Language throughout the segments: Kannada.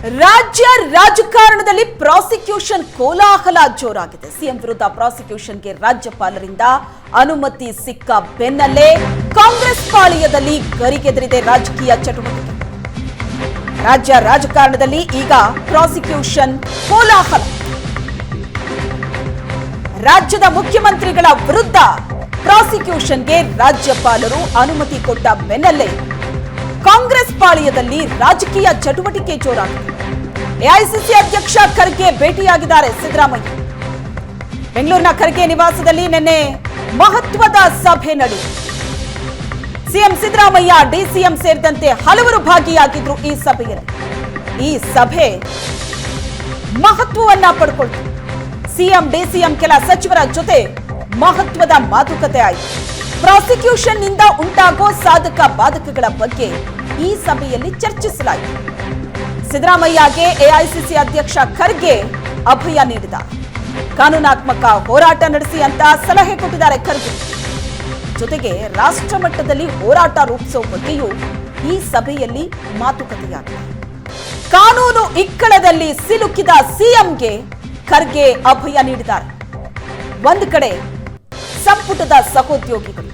ರಾಜ್ಯ ರಾಜಕಾರಣದಲ್ಲಿ ಪ್ರಾಸಿಕ್ಯೂಷನ್ ಕೋಲಾಹಲ ಜೋರಾಗಿದೆ. ಸಿಎಂ ವಿರುದ್ಧ ಪ್ರಾಸಿಕ್ಯೂಷನ್ಗೆ ರಾಜ್ಯಪಾಲರಿಂದ ಅನುಮತಿ ಸಿಕ್ಕ ಬೆನ್ನಲ್ಲೇ ಕಾಂಗ್ರೆಸ್ ಪಾಳ್ಯದಲ್ಲಿ ಗರಿಗೆದರಿದೆ ರಾಜಕೀಯ ಚಟುವಟಿಕೆ. ರಾಜ್ಯ ರಾಜಕಾರಣದಲ್ಲಿ ಈಗ ಪ್ರಾಸಿಕ್ಯೂಷನ್ ಕೋಲಾಹಲ. ರಾಜ್ಯದ ಮುಖ್ಯಮಂತ್ರಿಗಳ ವಿರುದ್ಧ ಪ್ರಾಸಿಕ್ಯೂಷನ್ಗೆ ರಾಜ್ಯಪಾಲರು ಅನುಮತಿ ಕೊಟ್ಟ ಬೆನ್ನಲ್ಲೇ ಕಾಂಗ್ರೆಸ್ ಪಾಳ್ಯದಲ್ಲಿ ರಾಜಕೀಯ ಚಟುವಟಿಕೆ ಜೋರಾಗಿದೆ. ಎಐಸಿಸಿ ಅಧ್ಯಕ್ಷ ಖರ್ಗೆ ಭೇಟಿಯಾಗಿದ್ದಾರೆ ಸಿದ್ದರಾಮಯ್ಯ. ಬೆಂಗಳೂರಿನ ಖರ್ಗೆ ನಿವಾಸದಲ್ಲಿ ನಿನ್ನೆ ಮಹತ್ವದ ಸಭೆ ನಡೆಯಿತು. ಸಿಎಂ ಸಿದ್ದರಾಮಯ್ಯ, ಡಿಸಿಎಂ ಸೇರಿದಂತೆ ಹಲವರು ಭಾಗಿಯಾಗಿದ್ರು ಈ ಸಭೆಯಲ್ಲಿ. ಈ ಸಭೆ ಮಹತ್ವವನ್ನ ಪಡ್ಕೊಳ್ತು. ಸಿಎಂ, ಡಿಸಿಎಂ, ಕೆಲ ಸಚಿವರ ಜೊತೆ ಮಹತ್ವದ ಮಾತುಕತೆ ಆಯಿತು. ಪ್ರಾಸಿಕ್ಯೂಷನ್ ನಿಂದ ಉಂಟಾಗೋ ಸಾಧಕ ಬಾಧಕಗಳ ಬಗ್ಗೆ ಈ ಸಭೆಯಲ್ಲಿ ಚರ್ಚಿಸಲಾಯಿತು. ಸಿದ್ದರಾಮಯ್ಯಗೆ ಎಐಸಿಸಿ ಅಧ್ಯಕ್ಷ ಖರ್ಗೆ ಅಭಯ ನೀಡಿದ. ಕಾನೂನಾತ್ಮಕ ಹೋರಾಟ ನಡೆಸಿ ಅಂತ ಸಲಹೆ ಕೊಟ್ಟಿದ್ದಾರೆ ಖರ್ಗೆ. ಜೊತೆಗೆ ರಾಷ್ಟ್ರ ಮಟ್ಟದಲ್ಲಿ ಹೋರಾಟ ರೂಪಿಸುವ ಬಗ್ಗೆಯೂ ಈ ಸಭೆಯಲ್ಲಿ ಮಾತುಕತೆಯಾಗಿದೆ. ಕಾನೂನು ಇಕ್ಕಳದಲ್ಲಿ ಸಿಲುಕಿದ ಸಿಎಂಗೆ ಖರ್ಗೆ ಅಭಯ ನೀಡಿದ್ದಾರೆ. ಒಂದು ಕಡೆ ಸಂಪುಟದ ಸಹೋದ್ಯೋಗಿಗಳು,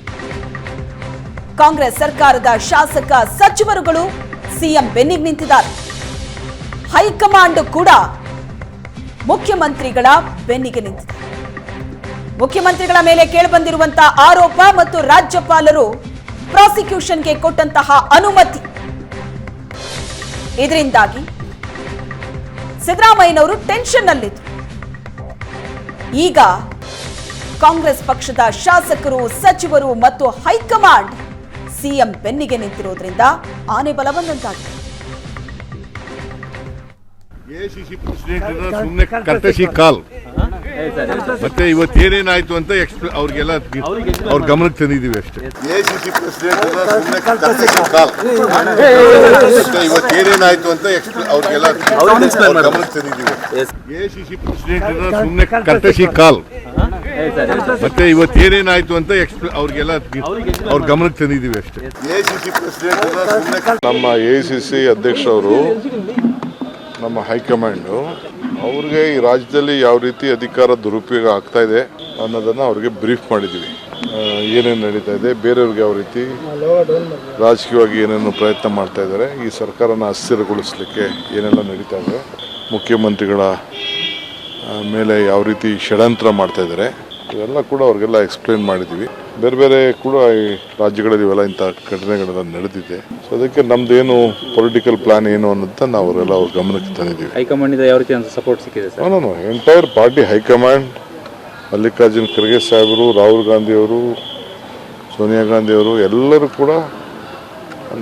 ಕಾಂಗ್ರೆಸ್ ಸರ್ಕಾರದ ಶಾಸಕ ಸಚಿವರುಗಳು ಸಿಎಂ ಬೆನ್ನಿಗೆ ನಿಂತಿದ್ದಾರೆ. ಹೈಕಮಾಂಡ್ ಕೂಡ ಮುಖ್ಯಮಂತ್ರಿಗಳ ಬೆನ್ನಿಗೆ ನಿಂತಿದೆ. ಮುಖ್ಯಮಂತ್ರಿಗಳ ಮೇಲೆ ಕೇಳಿಬಂದಿರುವಂತಹ ಆರೋಪ ಮತ್ತು ರಾಜ್ಯಪಾಲರು ಪ್ರಾಸಿಕ್ಯೂಷನ್ಗೆ ಕೊಟ್ಟಂತಹ ಅನುಮತಿ, ಇದರಿಂದಾಗಿ ಸಿದ್ದರಾಮಯ್ಯನವರು ಟೆನ್ಷನ್ ನಲ್ಲಿದ್ರು. ಈಗ ಕಾಂಗ್ರೆಸ್ ಪಕ್ಷದ ಶಾಸಕರು, ಸಚಿವರು ಮತ್ತು ಹೈಕಮಾಂಡ್ ಸಿಎಂ ಬೆನ್ನಿಗೆ ನಿಂತಿರೋದ್ರಿಂದ ಆನೆ ಬಲ ಬಂದಂತಾಗಿದೆ. ಎಸಿಸಿ ಪ್ರೆಸಿಡೆಂಟ್ ಸುಮ್ಮನೆ ಕರ್ತಶಿ ಕಾಲ್ ಮತ್ತೆ ಇವತ್ತೇನೇನಾಯ್ತು ಅಂತ ಅವ್ರಿಗೆಲ್ಲ ಅವ್ರ ಗಮನಕ್ಕೆ ತಂದಿದ್ದೀವಿ ಅಷ್ಟೇ. ಎಸಿಸಿ ಪ್ರೆಸಿಡೆಂಟ್ ಸುಮ್ಮನೆ ಕರ್ತಶಿ ಕಾಲ್ ಮತ್ತೆ ಇವತ್ತೇನೇನಾಯ್ತು ಅಂತ ಅವ್ರಿಗೆಲ್ಲ ಅವ್ರ ಗಮನಕ್ಕೆ ತಂದಿದ್ದೀವಿ. ಎಸಿಸಿ ಪ್ರೆಸಿಡೆಂಟ್ ಸುಮ್ಮನೆ ಕರ್ತಶಿ ಕಾಲ್ ಮತ್ತೆ ಇವತ್ತೇನೇನಾಯ್ತು ಅಂತ ಅವ್ರಿಗೆಲ್ಲ ಅವ್ರ ಗಮನಕ್ಕೆ ತಂದಿದ್ದೀವಿ ಅಷ್ಟೇ. ಎಸಿಸಿ ಪ್ರೆಸಿಡೆಂಟ್ ನಮ್ಮ ಎಸಿಸಿ ಅಧ್ಯಕ್ಷರು, ನಮ್ಮ ಹೈಕಮಾಂಡು ಅವ್ರಿಗೆ ಈ ರಾಜ್ಯದಲ್ಲಿ ಯಾವ ರೀತಿ ಅಧಿಕಾರ ದುರುಪಯೋಗ ಆಗ್ತಾ ಇದೆ ಅನ್ನೋದನ್ನು ಅವ್ರಿಗೆ ಬ್ರೀಫ್ ಮಾಡಿದ್ದೀವಿ. ಏನೇನು ನಡೀತಾ ಇದೆ, ಬೇರೆಯವ್ರಿಗೆ ಯಾವ ರೀತಿ ರಾಜಕೀಯವಾಗಿ ಏನೇನು ಪ್ರಯತ್ನ ಮಾಡ್ತಾ ಇದ್ದಾರೆ, ಈ ಸರ್ಕಾರನ ಅಸ್ಥಿರಗೊಳಿಸಲಿಕ್ಕೆ ಏನೆಲ್ಲ ನಡೀತಾ ಇದೆ, ಮುಖ್ಯಮಂತ್ರಿಗಳ ಮೇಲೆ ಯಾವ ರೀತಿ ಷಡ್ಯಂತ್ರ ಮಾಡ್ತಾ ಇದ್ದಾರೆ, ಇವೆಲ್ಲ ಕೂಡ ಅವ್ರಿಗೆಲ್ಲ ಎಕ್ಸ್ಪ್ಲೇನ್ ಮಾಡಿದ್ದೀವಿ. ಬೇರೆ ಬೇರೆ ಕೂಡ ಈ ರಾಜ್ಯಗಳಲ್ಲಿ ಇವೆಲ್ಲ ಇಂಥ ಘಟನೆಗಳೆಲ್ಲ ನಡೆದಿದೆ. ಸೊ ಅದಕ್ಕೆ ನಮ್ದೇನು ಪೊಲಿಟಿಕಲ್ ಪ್ಲಾನ್ ಏನು ಅನ್ನೋದನ್ನ ನಾವು ಅವರೆಲ್ಲ ಅವ್ರ ಗಮನಕ್ಕೆ ತಂದಿದ್ದೀವಿ. ಹೈಕಮಾಂಡ್ ಯಾವ ರೀತಿ ಸಪೋರ್ಟ್ ಸಿಕ್ಕಿದೆ ಸರ್? ನಾನು entire party, high command, Mallikarjun Kharge ಸಾಹೇಬರು, ರಾಹುಲ್ ಗಾಂಧಿ ಅವರು, ಸೋನಿಯಾ ಗಾಂಧಿ ಅವರು ಎಲ್ಲರೂ ಕೂಡ,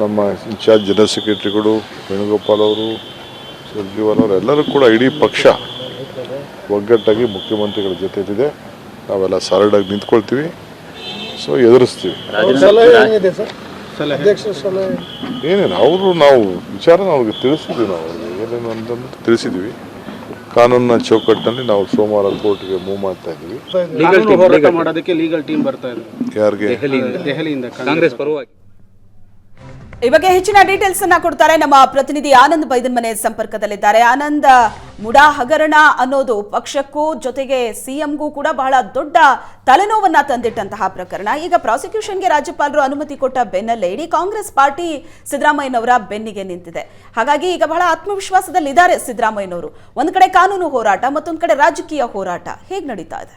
ನಮ್ಮ ಇನ್ಚಾರ್ಜ್ ಜನರಲ್ ಸೆಕ್ರೆಟರಿಗಳು ವೇಣುಗೋಪಾಲ್ ಅವರು, ಸುರ್ಜೇವಾಲ ಅವರು ಎಲ್ಲರೂ ಕೂಡ ಇಡೀ ಪಕ್ಷ ಒಗ್ಗಟ್ಟಾಗಿ ಮುಖ್ಯಮಂತ್ರಿಗಳ ಜೊತೆಲಿದೆ. ನಾವೆಲ್ಲ ಸಾಲಿಡಾಗಿ ನಿಂತ್ಕೊಳ್ತೀವಿ. ಸೊ ಎದುರಿಸ್ತೀವಿ. ಏನೇನು ಅವರು ನಾವು ವಿಚಾರನ ಅವ್ರಿಗೆ ತಿಳಿಸಿದ್ವಿ. ನಾವು ಏನೇನು ಅಂತಂದು ತಿಳಿಸಿದ್ವಿ. ಕಾನೂನಿನ ಚೌಕಟ್ಟಿನಲ್ಲಿ ನಾವು ಸೋಮವಾರ ಕೋರ್ಟ್ಗೆ ಮೂವ್ ಮಾಡ್ತಾ ಇದ್ದೀವಿ. ಲೀಗಲ್ ಟೀಮ್ ಬರ್ತಾ ಇದೆ. ಯಾರಿಗೆ? ದೆಹಲಿಯಿಂದ ಕಾಂಗ್ರೆಸ್ ಪರವಾಗಿ. ಈ ಬಗ್ಗೆ ಹೆಚ್ಚಿನ ಡೀಟೇಲ್ಸ್ ಅನ್ನ ಕೊಡ್ತಾರೆ ನಮ್ಮ ಪ್ರತಿನಿಧಿ ಆನಂದ್ ಬೈದನ್ಮನೆ ಸಂಪರ್ಕದಲ್ಲಿದ್ದಾರೆ. ಆನಂದ್, ಮುಡಾ ಹಗರಣ ಅನ್ನೋದು ಪಕ್ಷಕ್ಕೂ ಜೊತೆಗೆ ಸಿಎಂಗೂ ಕೂಡ ಬಹಳ ದೊಡ್ಡ ತಲೆನೋವನ್ನ ತಂದಿಟ್ಟಂತಹ ಪ್ರಕರಣ. ಈಗ ಪ್ರಾಸಿಕ್ಯೂಷನ್ಗೆ ರಾಜ್ಯಪಾಲರು ಅನುಮತಿ ಕೊಟ್ಟ ಬೆನ್ನಲ್ಲೇ ಇಡೀ ಕಾಂಗ್ರೆಸ್ ಪಾರ್ಟಿ ಸಿದ್ದರಾಮಯ್ಯನವರ ಬೆನ್ನಿಗೆ ನಿಂತಿದೆ. ಹಾಗಾಗಿ ಈಗ ಬಹಳ ಆತ್ಮವಿಶ್ವಾಸದಲ್ಲಿದ್ದಾರೆ ಸಿದ್ದರಾಮಯ್ಯನವರು. ಒಂದ್ ಕಡೆ ಕಾನೂನು ಹೋರಾಟ, ಮತ್ತೊಂದು ಕಡೆ ರಾಜಕೀಯ ಹೋರಾಟ ಹೇಗೆ ನಡೀತಾ ಇದೆ?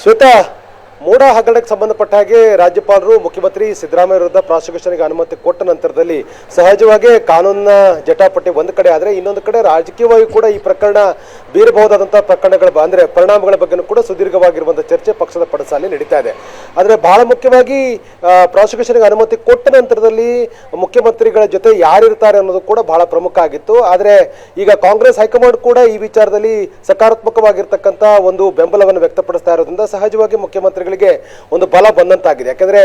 ಶ್ವೇತಾ, ಮೂಡಾ ಹಗರಣಕ್ಕೆ ಸಂಬಂಧಪಟ್ಟ ಹಾಗೆ ರಾಜ್ಯಪಾಲರು ಮುಖ್ಯಮಂತ್ರಿ ಸಿದ್ದರಾಮಯ್ಯ ವಿರುದ್ಧ ಪ್ರಾಸಿಕ್ಯೂಷನ್ಗೆ ಅನುಮತಿ ಕೊಟ್ಟ ನಂತರದಲ್ಲಿ ಸಹಜವಾಗಿ ಕಾನೂನಿನ ಜಟಾಪಟಿ ಒಂದು ಕಡೆ ಆದರೆ, ಇನ್ನೊಂದು ಕಡೆ ರಾಜಕೀಯವಾಗಿ ಕೂಡ ಈ ಪ್ರಕರಣ ಬೀರಬಹುದಾದಂತಹ ಪ್ರಕರಣಗಳ ಅಂದರೆ ಪರಿಣಾಮಗಳ ಬಗ್ಗೆ ಕೂಡ ಸುದೀರ್ಘವಾಗಿರುವಂತಹ ಚರ್ಚೆ ಪಕ್ಷದ ಪಡಸಾಲಿ ನಡೀತಾ ಇದೆ. ಆದರೆ ಬಹಳ ಮುಖ್ಯವಾಗಿ ಪ್ರಾಸಿಕ್ಯೂಷನ್ಗೆ ಅನುಮತಿ ಕೊಟ್ಟ ನಂತರದಲ್ಲಿ ಮುಖ್ಯಮಂತ್ರಿಗಳ ಜೊತೆ ಯಾರಿರ್ತಾರೆ ಅನ್ನೋದು ಕೂಡ ಬಹಳ ಪ್ರಮುಖ ಆಗಿತ್ತು. ಆದರೆ ಈಗ ಕಾಂಗ್ರೆಸ್ ಹೈಕಮಾಂಡ್ ಕೂಡ ಈ ವಿಚಾರದಲ್ಲಿ ಸಕಾರಾತ್ಮಕವಾಗಿರ್ತಕ್ಕಂಥ ಒಂದು ಬೆಂಬಲವನ್ನು ವ್ಯಕ್ತಪಡಿಸ್ತಾ ಇರೋದ್ರಿಂದ ಸಹಜವಾಗಿ ಮುಖ್ಯಮಂತ್ರಿಗಳು ಮುಖ್ಯಮಂತ್ರಿಗಳಿಗೆ ಒಂದು ಬಲ ಬಂದಂತಾಗಿದೆ. ಯಾಕಂದ್ರೆ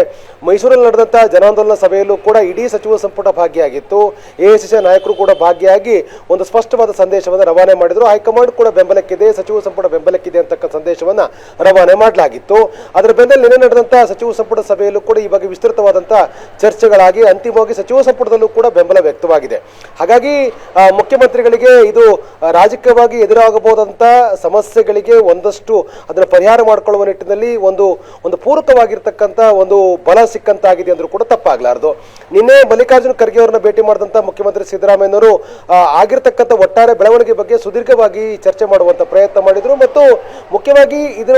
ಮೈಸೂರಲ್ಲಿ ನಡೆದಂತಹ ಜನಾಂದೋಲನ ಸಭೆಯಲ್ಲೂ ಕೂಡ ಇಡೀ ಸಚಿವ ಸಂಪುಟ ಭಾಗಿಯಾಗಿತ್ತು. ಎಐಸಿಸಿ ನಾಯಕರು ಕೂಡ ಭಾಗಿಯಾಗಿ ಒಂದು ಸ್ಪಷ್ಟವಾದ ಸಂದೇಶವನ್ನು ರವಾನೆ ಮಾಡಿದ್ರು. ಹೈಕಮಾಂಡ್ ಕೂಡ ಬೆಂಬಲಕ್ಕಿದೆ, ಸಚಿವ ಸಂಪುಟ ಬೆಂಬಲಕ್ಕಿದೆ ಅಂತಕ್ಕ ಸಂದೇಶವನ್ನ ರವಾನೆ ಮಾಡಲಾಗಿತ್ತು. ಅದರ ಬೆನ್ನಲ್ಲೇ ನಿನ್ನೆ ನಡೆದಂತಹ ಸಚಿವ ಸಂಪುಟ ಸಭೆಯಲ್ಲೂ ಕೂಡ ಈ ಬಗ್ಗೆ ವಿಸ್ತೃತವಾದಂತಹ ಚರ್ಚೆಗಳಾಗಿ ಅಂತಿಮವಾಗಿ ಸಚಿವ ಸಂಪುಟದಲ್ಲೂ ಕೂಡ ಬೆಂಬಲ ವ್ಯಕ್ತವಾಗಿದೆ. ಹಾಗಾಗಿ ಮುಖ್ಯಮಂತ್ರಿಗಳಿಗೆ ಇದು ರಾಜಕೀಯವಾಗಿ ಎದುರಾಗಬಹುದಂತ ಸಮಸ್ಯೆಗಳಿಗೆ ಒಂದಷ್ಟು ಅದರ ಪರಿಹಾರ ಮಾಡಿಕೊಳ್ಳುವ ನಿಟ್ಟಿನಲ್ಲಿ ಒಂದು ಪೂರಕವಾಗಿರ್ತಕ್ಕಂಥ ಒಂದು ಬಲ ಸಿಕ್ಕಂತಾಗಿದೆ ಅಂದ್ರೂ ಕೂಡ ತಪ್ಪಾಗಲಾರದು. ನಿನ್ನೆ ಮಲ್ಲಿಕಾರ್ಜುನ ಖರ್ಗೆ ಅವರನ್ನ ಭೇಟಿ ಮಾಡಿದಂತ ಮುಖ್ಯಮಂತ್ರಿ ಸಿದ್ದರಾಮಯ್ಯನವರು ಆಗಿರ್ತಕ್ಕಂಥ ಒಟ್ಟಾರೆ ಬೆಳವಣಿಗೆ ಬಗ್ಗೆ ಸುದೀರ್ಘವಾಗಿ ಚರ್ಚೆ ಮಾಡುವಂತ ಪ್ರಯತ್ನ ಮಾಡಿದ್ರು ಮತ್ತು ಮುಖ್ಯವಾಗಿ ಇದು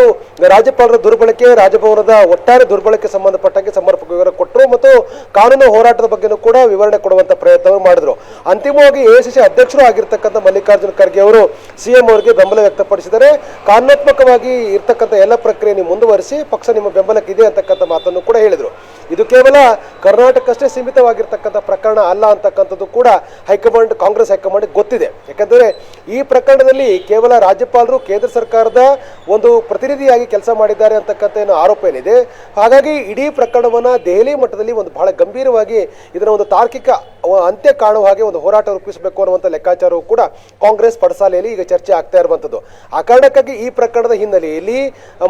ರಾಜ್ಯಪಾಲರ ದುರ್ಬಳಕೆ, ರಾಜಭವನದ ಒಟ್ಟಾರೆ ದುರ್ಬಳಕೆ ಸಂಬಂಧಪಟ್ಟಂಗೆ ಸಮರ್ಪಕ ವಿವರ ಕೊಟ್ಟರು ಮತ್ತು ಕಾನೂನು ಹೋರಾಟದ ಬಗ್ಗೆನೂ ಕೂಡ ವಿವರಣೆ ಕೊಡುವಂತ ಪ್ರಯತ್ನ ಮಾಡಿದ್ರು. ಅಂತಿಮವಾಗಿ ಎಐಸಿಸಿ ಅಧ್ಯಕ್ಷರು ಆಗಿರ್ತಕ್ಕಂಥ ಮಲ್ಲಿಕಾರ್ಜುನ ಖರ್ಗೆ ಅವರು ಸಿಎಂ ಅವರಿಗೆ ಬೆಂಬಲ ವ್ಯಕ್ತಪಡಿಸಿದರೆ ಕಾನೂನಾತ್ಮಕವಾಗಿ ಇರ್ತಕ್ಕಂಥ ಎಲ್ಲ ಪ್ರಕ್ರಿಯೆ ಮುಂದುವರಿಸಿ ಪಕ್ಷ ನಿಮ್ಮ ಬೆಂಬಲಕ್ಕೆ ಇದೆ ಅಂತಕ್ಕಂಥ ಮಾತನ್ನು ಕೂಡ ಹೇಳಿದರು. ಇದು ಕೇವಲ ಕರ್ನಾಟಕಷ್ಟೇ ಸೀಮಿತವಾಗಿರ್ತಕ್ಕಂಥ ಪ್ರಕರಣ ಅಲ್ಲ ಅಂತಕ್ಕಂಥದ್ದು ಕೂಡ ಹೈಕಮಾಂಡ್, ಕಾಂಗ್ರೆಸ್ ಹೈಕಮಾಂಡ್ ಗೊತ್ತಿದೆ. ಯಾಕಂದರೆ ಈ ಪ್ರಕರಣದಲ್ಲಿ ಕೇವಲ ರಾಜ್ಯಪಾಲರು ಕೇಂದ್ರ ಸರ್ಕಾರದ ಒಂದು ಪ್ರತಿನಿಧಿಯಾಗಿ ಕೆಲಸ ಮಾಡಿದ್ದಾರೆ ಅಂತಕ್ಕಂಥ ಏನು ಆರೋಪ ಏನಿದೆ, ಹಾಗಾಗಿ ಇಡೀ ಪ್ರಕರಣವನ್ನ ದೆಹಲಿ ಮಟ್ಟದಲ್ಲಿ ಒಂದು ಬಹಳ ಗಂಭೀರವಾಗಿ ಇದರ ಒಂದು ತಾರ್ಕಿಕ ಅಂತ್ಯ ಕಾಣುವ ಹಾಗೆ ಒಂದು ಹೋರಾಟ ರೂಪಿಸಬೇಕು ಅನ್ನುವಂಥ ಲೆಕ್ಕಾಚಾರವು ಕೂಡ ಕಾಂಗ್ರೆಸ್ ಪಡಸಾಲೆಯಲ್ಲಿ ಈಗ ಚರ್ಚೆ ಆಗ್ತಾ ಇರುವಂಥದ್ದು. ಆ ಕಾರಣಕ್ಕಾಗಿ ಈ ಪ್ರಕರಣದ ಹಿನ್ನೆಲೆಯಲ್ಲಿ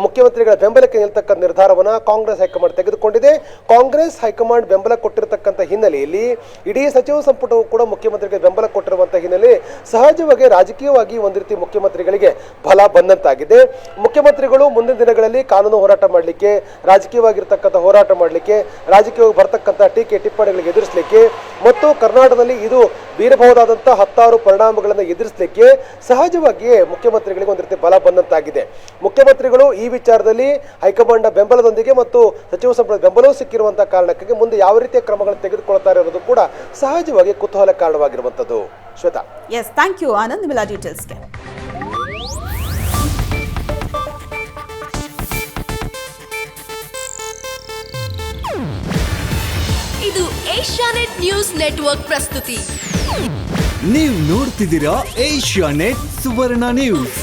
ಮುಖ್ಯಮಂತ್ರಿಗಳ ಬೆಂಬಲಕ್ಕೆ ನಿಲ್ತಕ್ಕಂಥ ನಿರ್ಧಾರವನ್ನು ಕಾಂಗ್ರೆಸ್ ಹೈಕಮಾಂಡ್ ತೆಗೆದುಕೊಂಡಿದೆ. ಕಾಂಗ್ರೆಸ್ ಹೈಕಮಾಂಡ್ ಬೆಂಬಲ ಕೊಟ್ಟಿರತಕ್ಕಂಥ ಹಿನ್ನೆಲೆಯಲ್ಲಿ ಇಡೀ ಸಚಿವ ಸಂಪುಟವು ಕೂಡ ಮುಖ್ಯಮಂತ್ರಿಗೆ ಬೆಂಬಲ ಕೊಟ್ಟಿರುವಂತಹ ಹಿನ್ನೆಲೆ ಸಹಜವಾಗಿ ರಾಜಕೀಯವಾಗಿ ಒಂದು ರೀತಿ ಮುಖ್ಯಮಂತ್ರಿಗಳಿಗೆ ಬಲ ಬಂದಂತಾಗಿದೆ. ಮುಖ್ಯಮಂತ್ರಿಗಳು ಮುಂದಿನ ದಿನಗಳಲ್ಲಿ ಕಾನೂನು ಹೋರಾಟ ಮಾಡಲಿಕ್ಕೆ, ರಾಜಕೀಯವಾಗಿರ್ತಕ್ಕಂಥ ಹೋರಾಟ ಮಾಡಲಿಕ್ಕೆ, ರಾಜಕೀಯವಾಗಿ ಬರ್ತಕ್ಕಂಥ ಟೀಕೆ ಟಿಪ್ಪಣಿಗಳಿಗೆ ಎದುರಿಸಲಿಕ್ಕೆ ಮತ್ತು ಕರ್ನಾಟಕದಲ್ಲಿ ಇದು ಬೀರಬಹುದಾದಂತಹ 10 ಪರಿಣಾಮಗಳನ್ನು ಎದುರಿಸಲಿಕ್ಕೆ ಸಹಜವಾಗಿಯೇ ಮುಖ್ಯಮಂತ್ರಿಗಳಿಗೆ ಒಂದು ರೀತಿ ಬಲ ಬಂದಂತಾಗಿದೆ. ಮುಖ್ಯಮಂತ್ರಿಗಳು ಈ ವಿಚಾರದಲ್ಲಿ ಹೈಕಮಾಂಡ್ ಬೆಂಬಲದೊಂದಿಗೆ ಮತ್ತು ಸಚಿವ ಸಂಪುಟದ ಬೆಂಬಲವೂ ಸಿಕ್ಕಿರುವಂತಹ ಕಾರಣಕ್ಕಾಗಿ ಮುಂದೆ ಯಾವ ರೀತಿಯ ಕ್ರಮಗಳನ್ನು ತೆಗೆದುಕೊಳ್ತಾರೆ ಅನ್ನೋದು ಕೂಡ ಸಹಜವಾಗಿ ಕುತೂಹಲ ಕಾರಣವಾಗಿರುವಂಥದ್ದು. Shweta. Yes, thank you Anand ನಿಮ್ಮೆಲ್ಲ ಡೀಟೇಲ್ಸ್ಗೆ. ಇದು ಏಷ್ಯಾನೆಟ್ ನ್ಯೂಸ್ ನೆಟ್ವರ್ಕ್ ಪ್ರಸ್ತುತಿ. ನೀವು ನೋಡ್ತಿದ್ದೀರಾ ಏಷ್ಯಾನೆಟ್ ಸುವರ್ಣ ನ್ಯೂಸ್.